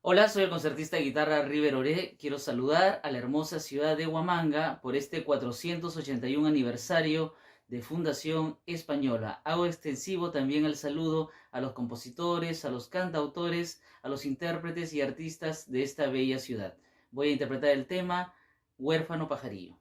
Hola, soy el concertista de guitarra River Oré. Quiero saludar a la hermosa ciudad de Huamanga por este 481 aniversario de Fundación Española. Hago extensivo también el saludo a los compositores, a los cantautores, a los intérpretes y artistas de esta bella ciudad. Voy a interpretar el tema Huérfano Pajarillo.